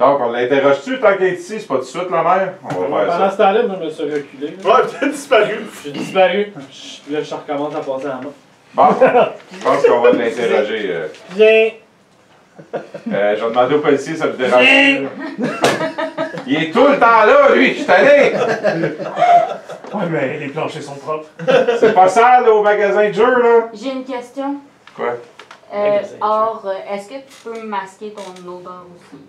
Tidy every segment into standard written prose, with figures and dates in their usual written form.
Donc, on l'interroge-tu tant qu'il est ici? C'est pas tout de suite la mère? On va faire Pendant ça. ce temps-là, moi, je me suis reculé. Ouais, t'as disparu. J'ai disparu. Puis là, je recommence à passer à la main. Bon, je pense qu'on va l'interroger. Viens! Je vais demander au policier, ça me dérange. Il est tout le temps là, lui, je suis tanné! Ouais, mais les planchers sont propres. C'est pas ça, là, au magasin de jeux, là? J'ai une question. Quoi? Or, est-ce que tu peux masquer ton odeur aussi?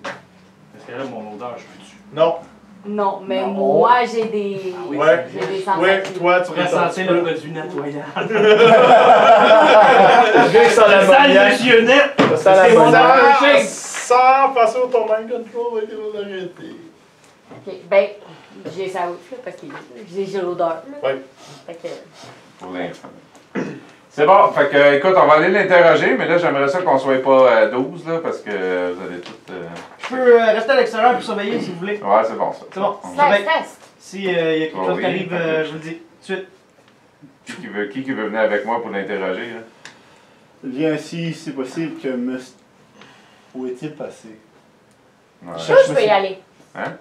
Parce que là, mon odeur, je peux-tu? Non. Non, mais Non. moi, j'ai des... oui, Ouais. J'ai des Ouais, sensations. toi, tu Tu pourrais sentir le produit nettoyant. Sans la Sale chionnette! Sans la C'est mon bonne. odeur! Sans passer au mind control, va être arrêté. Ok, ben, j'ai ça aussi, là, parce que j'ai l'odeur, là. Ouais. Fait que... Pour l'instant. C'est bon, fait que, écoute, on va aller l'interroger, mais là, j'aimerais ça qu'on soit pas 12, là, parce que vous allez tout... Je peux rester à l'extérieur pour surveiller si vous voulez. Ouais, c'est bon, ça. C'est bon. On- Ça- Test! Si y a quelque Oh chose oui, qui arrive, ok. je vous le dis tout de suite. Qui veut venir avec moi pour l'interroger, là? Viens ici, c'est possible que Must. Où est-il passé? Ouais. Toi, je peux y aller. Hein?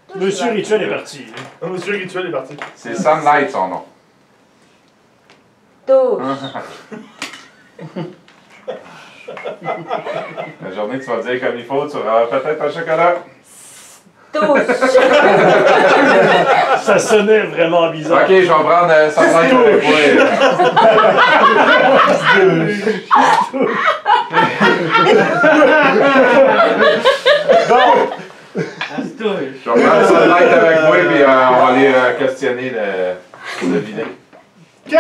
Toi, je Monsieur peux y Rituel est parti. Oh, monsieur Rituel est parti. C'est Sunlight, son nom. Touche! La journée que tu vas dire comme il faut, tu auras peut-être un chocolat. Touche! Ça sonnait vraiment bizarre. Ok, je vais prendre Sunlight avec moi. Ah, c'est tout. Je vais prendre Sunlight avec moi, puis on va aller questionner le vilain.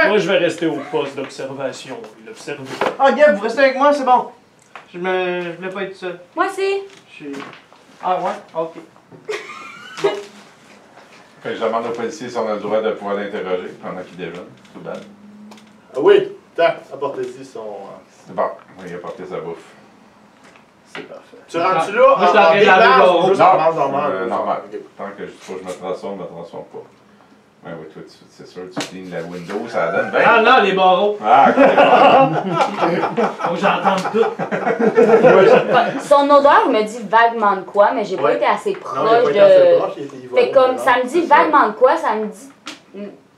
Moi, je vais rester au poste d'observation et l'observer. Ah, Gab, vous restez avec moi, c'est bon. Je voulais pas être tout seul. Moi aussi! Je suis. Ah, ouais? Ok. Fait que je demande au policier si on a le droit de pouvoir l'interroger pendant qu'il déjeune. Tout bad. Ah oui, tiens, apportez-y son... C'est bon, il a porté sa bouffe. C'est parfait. Tu rentres-tu là Moi, je t'en fais laver débase l'eau. ou juste Non, en normal? normal. Ok. Tant que faut que je me transforme pas. Ouais, oui, toi, c'est sûr, tu cleans la window, ça donne bien. Ah, non, les barreaux. Ah, ok. Faut que j'entende tout. Son odeur me dit vaguement de quoi, mais j'ai pas Ouais. été assez Non, il a proche pas été assez proche, de... il était ivoire. Fait comme, ça me dit vaguement de quoi, ça me dit...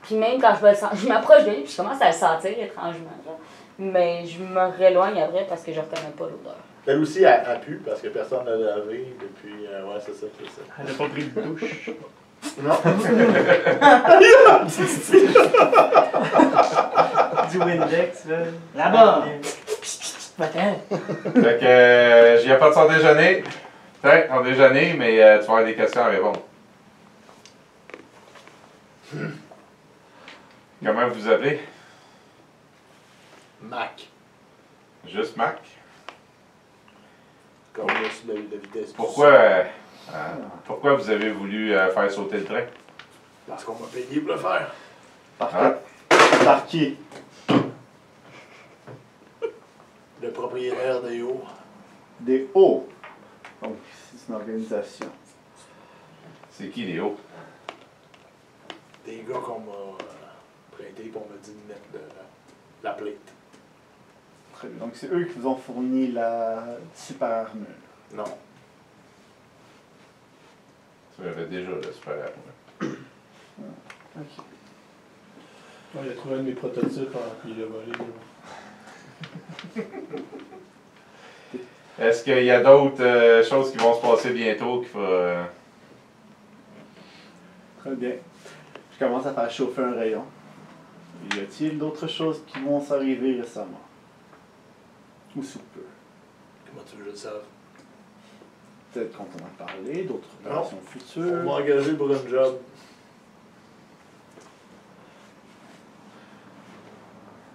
Puis même quand je vais le sentir, je m'approche de lui puis je commence à le sentir étrangement. Genre. Mais je me réloigne après parce que je reconnais pas l'odeur. Elle aussi, elle pue parce que personne ne l'a lavé depuis... ouais, c'est ça. Elle a pas pris de douche. Non. Du Windex, là. Là-bas. Va-t'en. Fait que j'y apporte son déjeuner. Tiens, ton déjeuner, mais tu vas avoir des questions à répondre. Comment vous appelez? Mac. Juste Mac? Comme là, sur la vitesse. Pourquoi vous avez voulu faire sauter le train? Parce qu'on m'a payé pour le faire. Parfait. Par qui? Le propriétaire des hauts. Des hauts. Donc, c'est une organisation. C'est qui les hauts? Des gars qu'on m'a prêté pour me dit de mettre la plate. Très bien. Donc, c'est eux qui vous ont fourni la super armure. Non. Tu avais déjà le super armure. Ok. Il a trouvé un de mes prototypes pendant qu'il l'a volé. Est-ce qu'il y a d'autres choses qui vont se passer bientôt qu'il faut... Très bien. Je commence à faire chauffer un rayon. Y a-t-il d'autres choses qui vont s'arriver récemment? Ou sous peu? Comment tu veux que je le sache? Peut-être qu'on en a parlé, d'autres Non. opérations On futures. m'a engagé pour un job.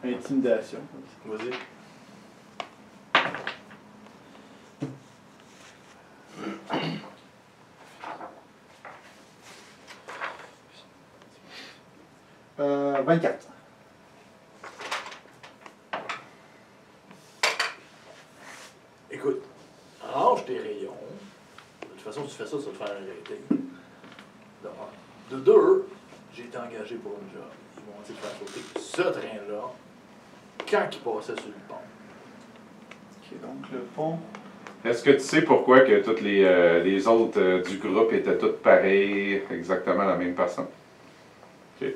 Intimidation. Vas-y. Euh, 24. Écoute, range tes rayons. De toute façon, si tu fais ça, ça va te faire arrêter. De deux, j'ai été engagé pour un job. Ils m'ont dit de faire sauter ce train-là quand il passait sur le pont. Ok, donc le pont. Est-ce que tu sais pourquoi que tous les autres du groupe étaient tous pareils, exactement la même personne? Ok.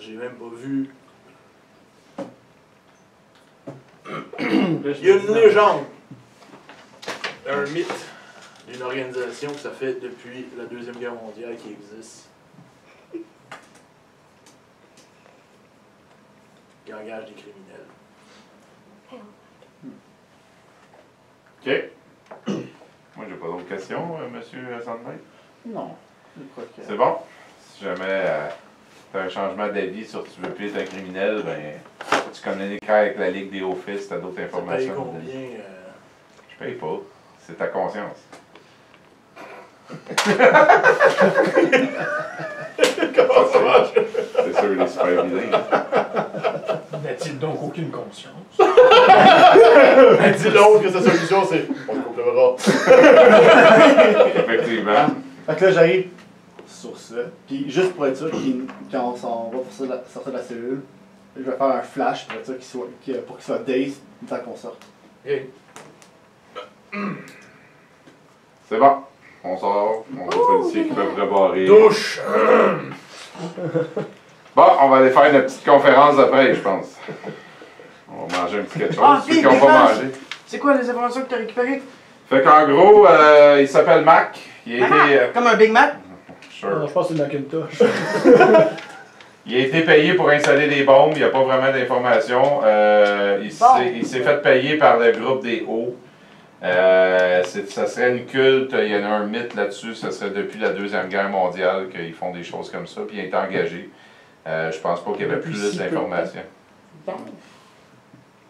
J'ai même pas vu. Il y a une légende, un mythe d'une organisation que ça fait depuis la Deuxième Guerre mondiale qui existe. Qui engage des criminels. Ok. Moi, j'ai pas d'autres questions, monsieur Sandberg. Non. Je crois que... C'est bon? Si jamais tu as un changement d'avis sur tu veux plus être un criminel, ben tu communiqueras avec la Ligue des Hauts-Fils, tu as d'autres Ça paye informations. combien? Je paye pas. C'est ta conscience. Comment ça marche? C'est sûr, les super vilains. N'a-t-il donc aucune conscience? Elle dit l'autre que sa solution c'est on le coupe le bras. Effectivement. Fait que là, j'arrive sur ça. Puis juste pour être sûr, quand on s'en va pour sortir de la cellule, je vais faire un flash pour être sûr pour qu'il soit dazed le temps qu'on sorte. Ok. C'est bon. On sort. On a des policiers qui peuvent rebarrer. Douche! Bon, on va aller faire une petite conférence de presse, je pense. On va manger un petit quelque chose. Ah, Ceux puis, qui n'ont pas Défense! mangé. C'est quoi les informations que tu as récupérées? Fait qu'en gros, il s'appelle Mac. Il a été. Comme un Big Mac? Sure. Je pense que c'est Macintosh. Il a été payé pour installer des bombes, il n'y a pas vraiment d'informations. Il s'est fait payer par le groupe des Hauts. Ça serait une culte, il y en a un mythe là-dessus, ça serait depuis la Deuxième Guerre mondiale qu'ils font des choses comme ça, puis il est engagé. Je pense pas qu'il y avait Depuis plus si peu. d'informations. Gars,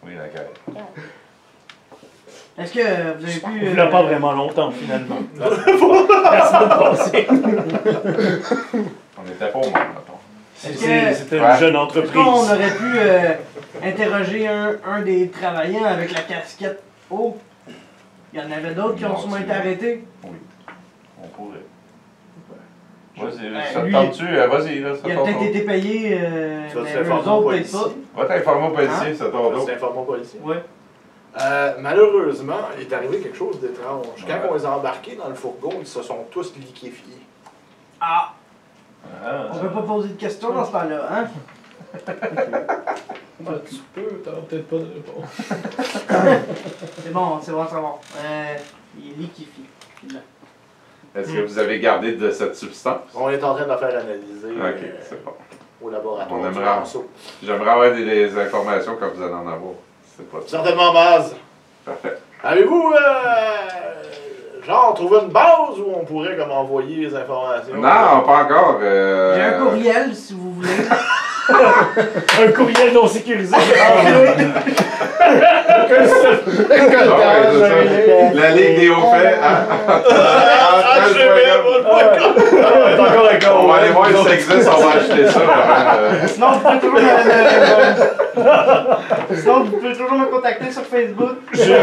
Oui, la guerre. gars. Est-ce que vous avez pu. Il ne pas vraiment longtemps, finalement. La semaine passée. On était pas au monde, mettons. C'était Ouais. une jeune Est-ce entreprise. qu'on aurait pu interroger un des travailleurs avec la casquette haut? Il y en avait d'autres qui ont Non, sûrement c'est été vrai. arrêtés. Oui, on pourrait. Vas-y, Ben, ça te lui, tente-tu? Vas-y, là, ça Il a te peut-être tente. été payé, Tu vas te mais faire eux former au autres, peut-être policier. pas. Va t'informer au policier, ça tombe C'est information policier. Ouais. Malheureusement, il est arrivé quelque chose d'étrange. Quand Ouais. on les a embarqués dans le fourgon, ils se sont tous liquéfiés. Ah! Ah. On peut pas poser de questions dans ce temps-là, hein? Ah, tu peux, t'auras peut-être pas de réponse. C'est bon à savoir. Il est liquéfié. Est-ce que vous avez gardé de cette substance? On est en train de la faire analyser Ok, c'est bon. au laboratoire. On du aimerait- Monceau. J'aimerais avoir des informations quand vous allez en avoir. C'est pas ça. Certainement, Maz. Parfait. Avez-vous, genre, trouvé une base où on pourrait comme envoyer les informations? Non, pas encore. J'ai un courriel, si vous voulez. Un courriel non sécurisé. La Ligue des hauts faits. Encore d'accord. On va aller voir si ça existe, on va acheter ça. Sinon, vous pouvez toujours me contacter sur Facebook. J'ai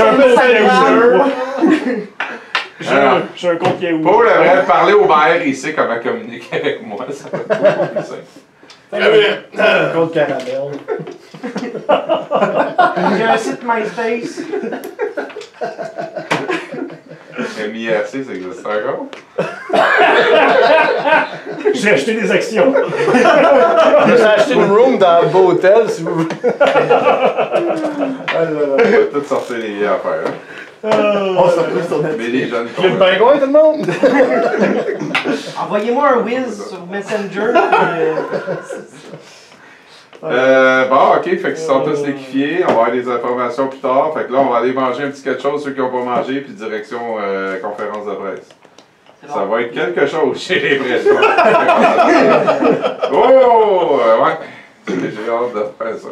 un compte Yahoo. J'ai un compte Yahoo. Paul aimerait parler au maire, il sait comment communiquer avec moi. Ça va être beaucoup plus simple. Très bien. Un compte caramel. J'ai un site MySpace. MIRC, ça existe encore? J'ai acheté des actions. J'ai acheté une room dans le beau hôtel, si vous voulez. On va toutes sortir les affaires. Hein. On s'en fout sur notre... Mais les jeunes Il y a le pingouin, tout le monde? Envoyez-moi un whiz sur Messenger. Bon, ok, fait qu'ils sont tous liquéfiés. On va avoir des informations plus tard. Fait que là, on va aller manger un petit quelque chose, ceux qui n'ont pas mangé, puis direction conférence de presse. Ça va être quelque chose, j'ai l'impression. Ouais. J'ai hâte de faire ça.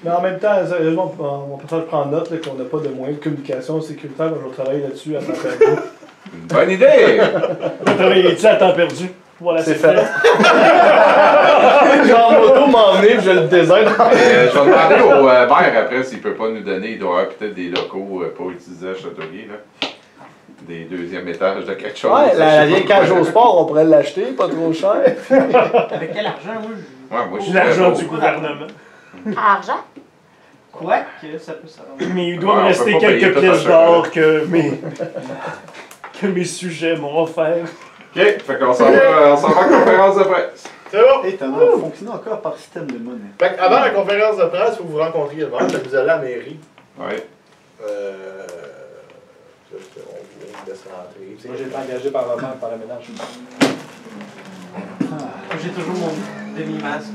Mais en même temps, sérieusement, on peut faire prendre note là, qu'on n'a pas de moyens de communication sécuritaire. Je vais travailler là-dessus à temps perdu. Une bonne idée! Je vais travailler là-dessus à temps perdu. Voilà, C'est fait. Genre, moto m'emmener, puis je le désert. Je vais demander au maire après s'il peut pas nous donner. Il doit avoir peut-être des locaux pas utilisés à Châteauguay. Là. Des deuxièmes étages de quelque chose. Ouais, la vieille cage au sport, on pourrait l'acheter, pas trop cher. Avec quel argent, moi? Ouais, moi, je suis L'argent très du beau. gouvernement. Argent? Quoique, ça peut s'arranger. Mais il doit Ouais, me on rester peut pas payer quelques tout en pièces chocolat. d'or que mes sujets m'ont offert. Ok, fait qu'on s'en va en conférence de presse. C'est bon. Et t'en as fonctionné encore par système de monnaie. Fait avant la conférence de presse, il faut vous rencontrer le monde. Vous allez à la mairie. Ouais. On vous laisse rentrer. Moi, j'ai été engagé par la banque par le ménage. J'ai toujours mon demi-masque.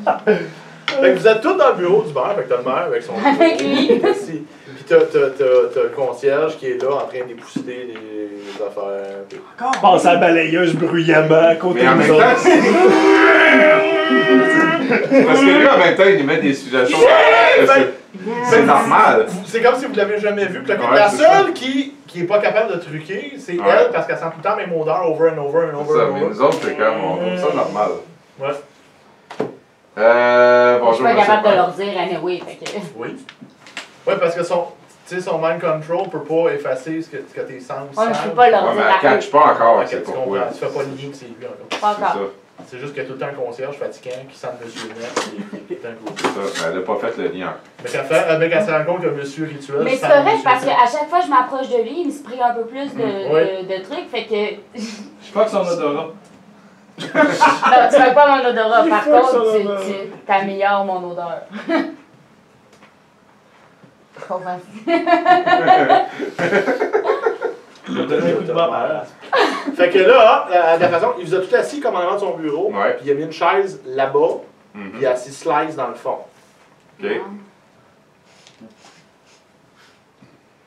Fait que vous êtes tous dans le bureau du maire, fait que t'as le maire avec son Avec lui. Merci. Puis t'as le concierge qui est là en train d'épousseter les affaires. Puis- Encore? Passe à la balayeuse bruyamment à côté Mais en de même nous temps, autres. c'est parce que lui, en même temps, il nous met des situations. C'est normal. C'est comme si vous l'avez jamais vu. Puis Ouais, la c'est seule qui est pas capable de truquer, c'est Ouais. elle parce qu'elle sent tout le temps la même odeur over and over and C'est over ça, and mais over. nous autres, c'est comme, on trouve ça normal. Ouais. Je suis Bonjour, pas monsieur capable de le maire. leur dire anyway, fait que... Oui. Ouais, parce que son mind control peut pas effacer ce que tes sens Ouais, mais je savent. peux pas leur Ouais, mais dire elle à eux. catch pas encore, Ok, c'est tu pourquoi. comprends. Tu fais pas le lien que c'est lui encore. Pas C'est encore. ça, C'est juste qu'il y a tout le temps un concierge fatigant qui sent Monsieur Net et qui est un gros. c'est ça. Elle a pas fait le lien. Mais qu'elle se rend compte que Monsieur Rituel. Mais sent c'est correct Monsieur parce Net. qu'à chaque fois que je m'approche de lui, il me spray un peu plus Ouais. de trucs, fait que... Je crois que son odorat. Non, tu fais pas mon odorat, par fais que contre, son tu odorat. t'améliores mon odeur. Comprends? Je vais donner un coup de barre. Fait que là, de la façon, il vous a tout assis comme en avant de son bureau, Ouais. puis il a mis une chaise là-bas, Mhm. puis il a assis Slice dans le fond. Ok.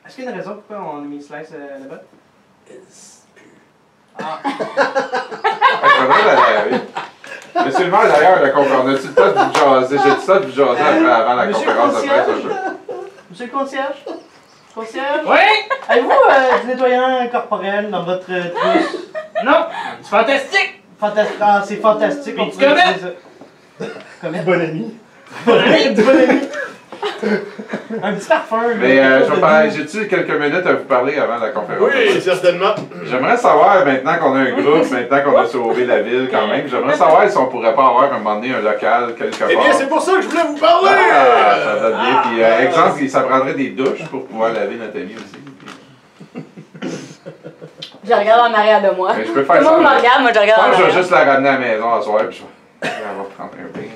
Est-ce qu'il y a une raison pourquoi on a mis Slice là-bas? Monsieur le maire, d'ailleurs, on a-tu le temps de vous jaser? J'ai-tu ça de vous jaser avant la Monsieur conférence de presse? concierge? un peu? Monsieur le concierge? Concierge? Oui! Avez-vous du nettoyant corporel dans votre trousse? Non! C'est fantastique! Ah, c'est fantastique. Puis on tu pourrait connais? utiliser ça. Comment? Bon ami. Du bon ami. Un petit parfum. Mais là, quelque je chose vais de parler- doux. j'ai-tu quelques minutes à vous parler avant la conférence? de Oui, presse? certainement. J'aimerais savoir, maintenant qu'on a un groupe, maintenant qu'on a sauvé la ville quand même, j'aimerais savoir si on pourrait pas avoir un moment donné un local quelque part. Eh bien, c'est pour ça que je voulais vous parler! Ah, ça donne bien. Puis, exemple, ça prendrait des douches pour pouvoir laver notre ami aussi. Je regarde en arrière de moi. Mais je peux Tout faire le ça. monde me mais- regarde, moi je Je regarde pense en que je vais arrière. juste la ramener à la maison à soir, puis elle va prendre un bain.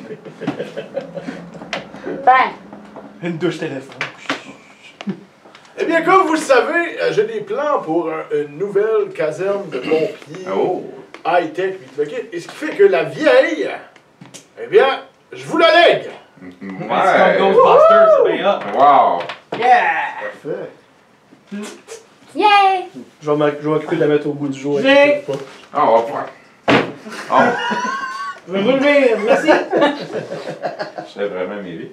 Ben, Une douche téléphone. Eh bien, comme vous le savez, j'ai des plans pour une nouvelle caserne de pompiers Oh! high-tech, puis tout le kit. Et ce qui fait que la vieille, eh bien, je vous la lègue! C'est comme Ouais! Ghostbusters, c'est bien hot. Wow! Yeah! Parfait. yay! Je vais m'occuper de la mettre au bout du jour. J'ai- inquiétez-vous pas. Ah, on va pouvoir. Oh! Je vais vous lever, merci! Je l'ai vraiment aimé.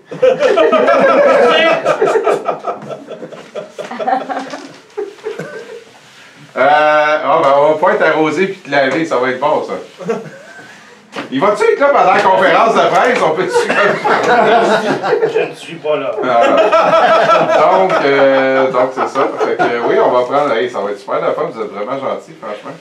On va pas être arrosé puis te laver, ça va être bon ça. Il va-tu être là pendant la conférence de presse? On peut-tu Je ne suis pas là. donc c'est ça. Fait que oui, on va prendre. Hey, ça va être super la fun, vous êtes vraiment gentils, franchement.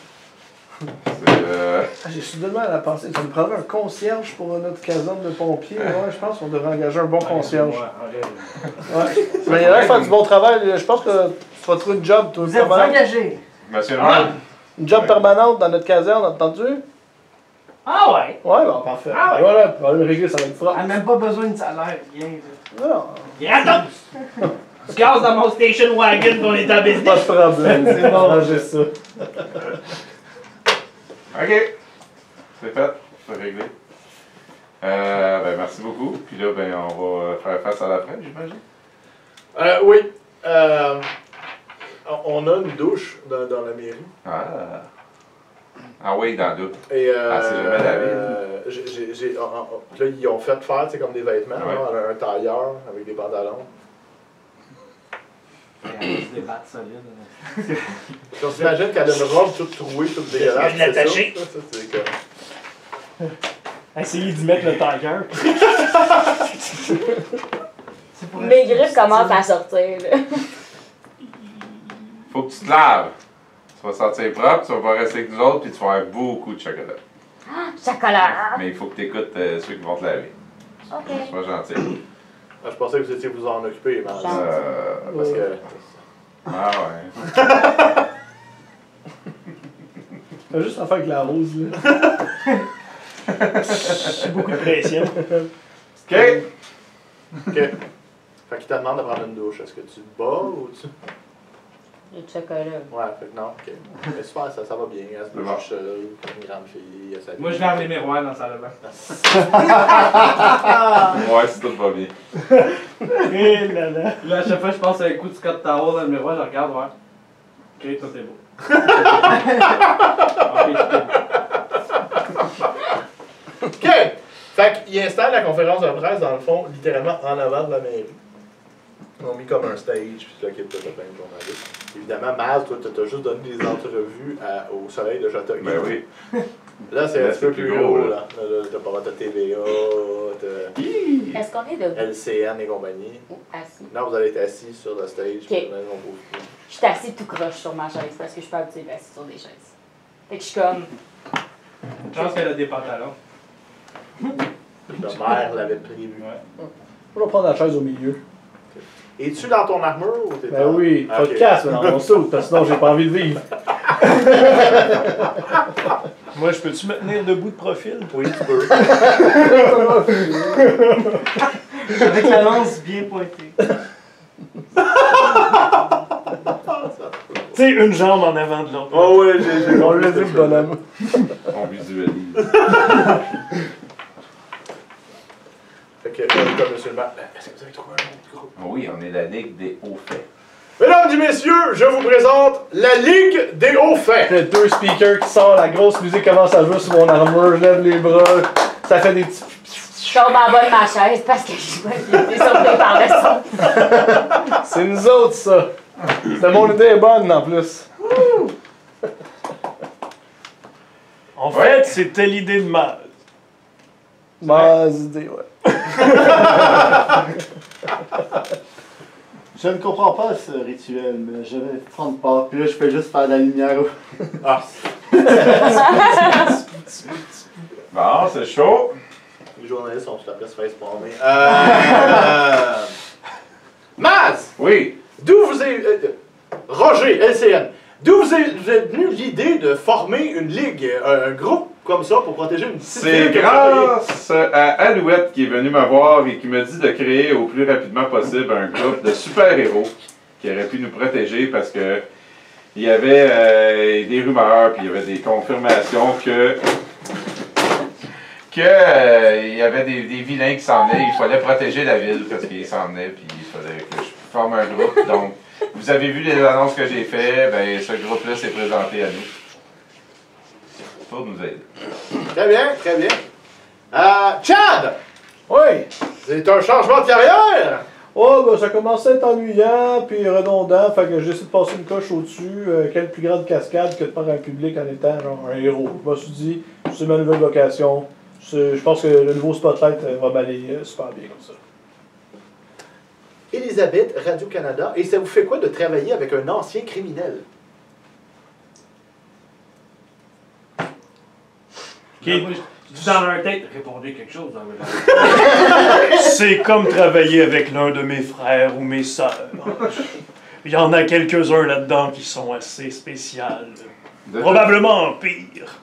J'ai soudainement à la pensée, ça nous prendrait un concierge pour notre caserne de pompiers. Ouais, je pense qu'on devrait engager un bon concierge. Ouais. Mais il a l'air de faire du bon travail. Je pense que tu vas trouver une job, toi, Vous êtes permanente. engagé. Monsieur le maire, Une job permanente dans notre caserne, entendu? Ah ouais! Ouais, bon, parfait. Ah ouais. Et voilà, problème réglé, ça va être Elle froid. n'a même pas besoin de salaire, rien. Non, Gratos! Tu gazes dans mon station wagon pour les en pas business. de problème. C'est bon. Arrangez ça. ok. C'est fait, c'est réglé. Ben, merci beaucoup. Puis là, ben, on va faire face à la fin, j'imagine. Oui. On a une douche dans la mairie. Ah oui, dans le doute. Et c'est jamais lavé. là, ils ont fait faire, c'est comme des vêtements, Ouais. là, un tailleur avec des pantalons. Des battes solides. On s'imagine qu'elle a une robe toute trouée, toute dégueulasse. Je vais l'attacher. Ça, c'est comme... Essayez d'y mettre le tiger. C'est pour Mes griffes commencent à sortir, là. Faut que tu te laves. Tu vas sentir propre, tu vas pas rester avec nous autres, puis tu vas avoir beaucoup de chocolat. Chocolat. Mais il faut que tu écoutes ceux qui vont te laver. Ok. Sois gentil. Ah, je pensais que vous étiez vous en occuper, mais parce que... Ah ouais. T'as juste à faire avec la rose, là. C'est beaucoup de pression. OK. OK. Fait qu'il te demande de prendre une douche. Est-ce que tu te bats ou tu... Le chocolat. Ouais, fait que non, OK. Mais super, ça va bien. Elle se douche seule, comme une grande fille. Elle s'habille. Moi, je lave les miroirs dans la salle de bain. Ouais, si tout va bien. Eh là là. Là, à chaque fois que je passe un coup de Scott Tower dans le miroir, je regarde, ouais. Ok, tout est beau. Ok, tout est beau. OK! Fait qu'il installe la conférence de presse, dans le fond, littéralement en avant de la mairie. Ils ont mis comme un stage, puis là, qui est plein de journalistes. Évidemment, Maz, toi, t'as juste donné des entrevues au soleil de Châteauguay. Ben oui. Là, c'est Là, un petit peu c'est plus plus gros, gros, là. Là, t'as pas mal de TVA, t'as Est-ce qu'on est debout LCN et compagnie. ou assis? Non, vous allez être assis sur le stage. OK. Je suis assis tout croche sur ma chaise parce que je suis pas habituée d'être assis sur des chaises. Fait que je suis comme. Je pense qu'elle a des pantalons. Le maire l'avait prévu. Je vais prendre la chaise au milieu. Es-tu dans ton armure ou t'es Ben dans... oui, Ah, pas ok. de casse dans mon saut, parce que sinon j'ai pas envie de vivre. Moi, je peux-tu me tenir debout de profil? Oui, tu peux. Avec la lance bien pointée. Tu sais, une jambe en avant de l'autre. Oh ouais, j'ai On l'a vu le bonhomme. On visualise. Fait que, comme monsieur le maire, est-ce que vous avez trouvé un autre groupe? Oui, on est la Ligue des hauts faits. Mesdames et messieurs, je vous présente la Ligue des hauts faits. Il y a deux speakers qui sortent, la grosse musique commence à jouer sur mon armure, je lève les bras, ça fait des petits... Je tombe en bas de ma chaise parce que je suis surpris par le son. C'est nous autres, ça. Mon idée est bonne, en plus. En fait, c'était l'idée de Maz. Mauvaise idée, ouais. Je ne comprends pas ce rituel, mais je vais prendre part. Puis là, je fais juste faire de la lumière. Ah, Bon, c'est chaud. les journalistes sont tout à fait se facepalmer. Maz! Oui. D'où vous est... Roger, LCN. D'où vous est venue l'idée de former une ligue, un groupe comme ça pour protéger une petite C'est ville comme grâce à Alouette qui est venu me voir et qui m'a dit de créer au plus rapidement possible un groupe de super-héros qui aurait pu nous protéger parce que il y avait des rumeurs puis il y avait des confirmations que il y avait des vilains qui s'en venaient. Il fallait protéger la ville parce qu'ils s'en venaient puis il fallait que je forme un groupe. Donc, vous avez vu les annonces que j'ai faites, ben ce groupe-là s'est présenté à nous. Pour nous aider. Très bien, très bien. Chad! Oui. C'est un changement de carrière! Oh, ben ça commençait à être ennuyant, puis redondant, fait que j'ai essayé de passer une coche au-dessus. Quelle plus grande cascade que de faire un public en étant genre un héros. Je me suis dit, c'est ma nouvelle vocation. Je pense que le nouveau Spotlight va m'aller super bien comme ça. Elisabeth, Radio-Canada, et ça vous fait quoi de travailler avec un ancien criminel? Dans leur tête, répondez quelque chose dans le C'est comme travailler avec l'un de mes frères ou mes sœurs. Il y en a quelques-uns là-dedans qui sont assez spéciales. Probablement pire.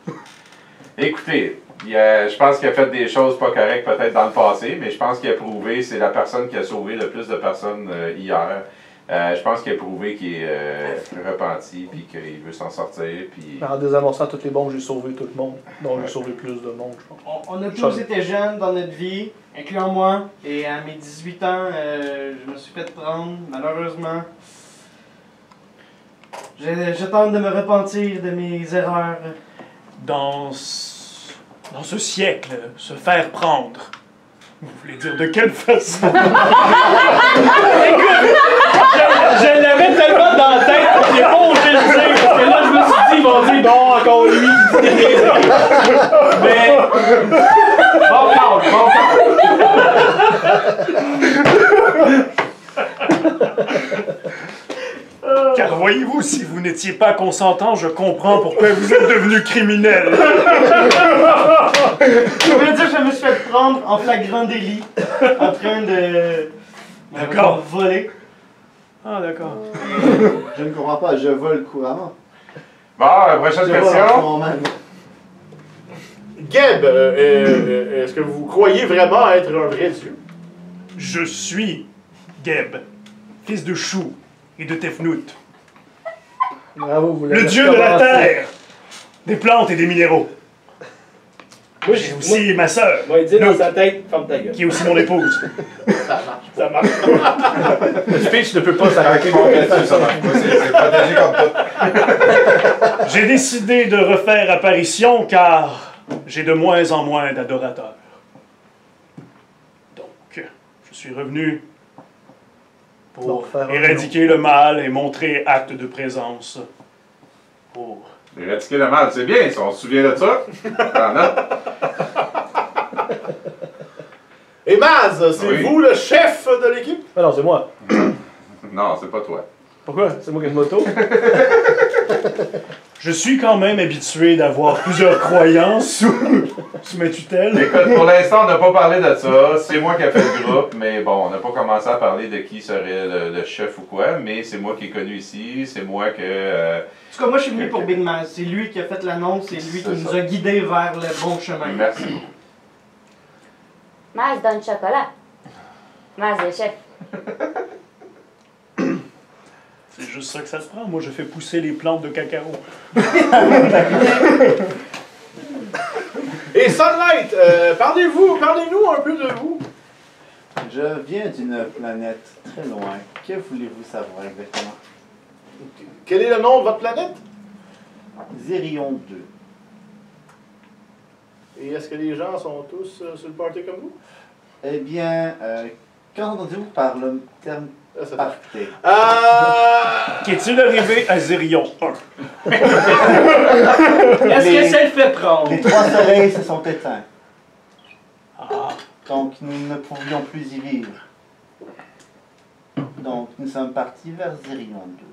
Écoutez, je pense qu'il a fait des choses pas correctes peut-être dans le passé, mais je pense qu'il a prouvé, c'est la personne qui a sauvé le plus de personnes hier. Je pense qu'il a prouvé qu'il est repenti puis qu'il veut s'en sortir. Puis... En désamorçant toutes les bombes, j'ai sauvé tout le monde. Donc j'ai sauvé plus de monde, je pense. On a tous été jeunes dans notre vie, incluant moi. Et à mes 18 ans, je me suis fait prendre, malheureusement. Je tente de me repentir de mes erreurs. Dans ce siècle, se faire prendre. Vous voulez dire de quelle façon? Écoute, je l'avais tellement dans la tête que j'ai pas osé le dire, parce que là, je me suis dit, ils vont dire, bon, encore lui, mais... Bon calme. Car voyez-vous, si vous n'étiez pas consentant, je comprends pourquoi vous êtes devenu criminel. Je voulais dire que je me suis fait prendre en flagrant délit, en train de D'accord. Voler. Ah, d'accord. Je ne comprends pas, je vole couramment. Bon, prochaine Je vole en question. ce moment même. Geb, est-ce que vous croyez vraiment être un vrai dieu? Je suis Geb, fils de Chou et de Tefnout, Bravo, vous le l'avez dieu de la recommencé. terre, des plantes et des minéraux. Moi, J'ai aussi ma sœur, Moi, il dit dans Nook, sa tête, ferme ta gueule. qui est aussi mon épouse. Ça marche. Le speech ne peut pas Quand s'arrêter. ils vont là-dessus, ça marche pas. C'est protégé comme tout. J'ai décidé de refaire apparition car j'ai de moins en moins d'adorateurs. Donc, je suis revenu pour Leur faire un éradiquer le mal et montrer acte de présence. Pour... Éradiquer le mal, c'est bien, si on se souvient de ça. T'en as. Et Maz, c'est Oui. vous le chef de l'équipe? Ah non, c'est moi. Non, c'est pas toi. Pourquoi? C'est moi qui ai une moto? Je suis quand même habitué d'avoir plusieurs croyances sous ma tutelle. Écoute, pour l'instant, on n'a pas parlé de ça. C'est moi qui ai fait le groupe, mais bon, on n'a pas commencé à parler de qui serait le chef ou quoi, mais c'est moi qui ai connu ici, c'est moi que... En tout cas, moi, je suis venu pour Big Maz. C'est lui qui a fait l'annonce, c'est lui qui C'est nous ça. a guidés vers le bon chemin. Merci beaucoup. Maz donne chocolat. Maz le chef. C'est juste ça que ça se prend. Moi, je fais pousser les plantes de cacao. Et Sunlight, parlez-nous un peu de vous. Je viens d'une planète très loin. Que voulez-vous savoir exactement? Quel est le nom de votre planète? Zérion 2. Et est-ce que les gens sont tous sur le party comme vous? Eh bien, qu'entendez-vous par le terme Ah, c'est party? Qu'est-il arrivé à Zérion 1? Est-ce que Les- ça le fait prendre? Les 3 soleils se sont éteints. Ah, Donc nous ne pouvions plus y vivre. Donc nous sommes partis vers Zérion 2.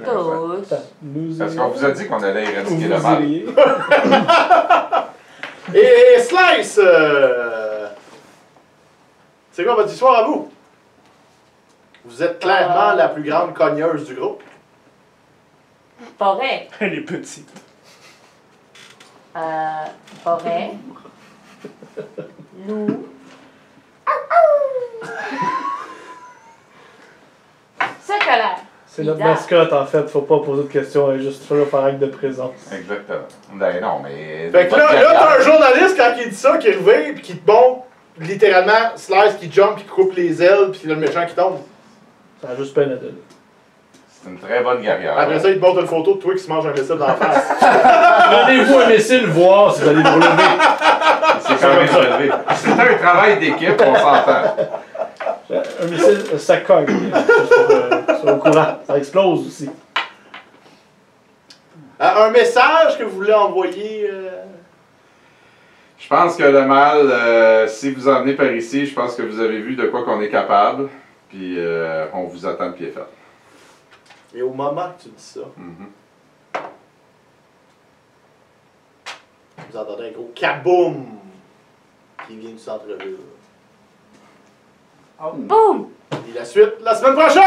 Tous. Nous Parce qu'on vous a dit qu'on allait éradiquer le vous mal. iriez. Et Slice, c'est quoi votre histoire à vous? Vous êtes clairement la plus grande cogneuse du groupe. Forêt. elle est petite. Forêt. Loup. Chocolat. C'est notre Bizarre. mascotte, en fait. Faut pas poser de questions, elle est juste là par acte de présence. Exactement. Ben non, mais... Fait que là t'as un journaliste quand il dit ça, qui est arrivé, puis qui te montre littéralement Slice qui jump, qui coupe les ailes, puis le méchant qui tombe. Ça a juste peine à donner. C'est une très bonne guerrière. Après ça, il te montre une photo de toi qui se mange un missile dans la face. Prenez-vous un missile, voir si vous allez vous relever. C'est quand même relevé. C'est un travail d'équipe, on s'entend. Un missile, ça cogne. Juste pour, soyez au courant. Ça explose aussi. Un message que vous voulez envoyer. Je pense que le mal, si vous en venez par ici, je pense que vous avez vu de quoi qu'on est capable. Puis on vous attend de pied ferme. Et au moment que tu dis ça, Mhm. vous entendez un gros kaboom qui vient du centre-ville. Boum! Et la suite, la semaine prochaine!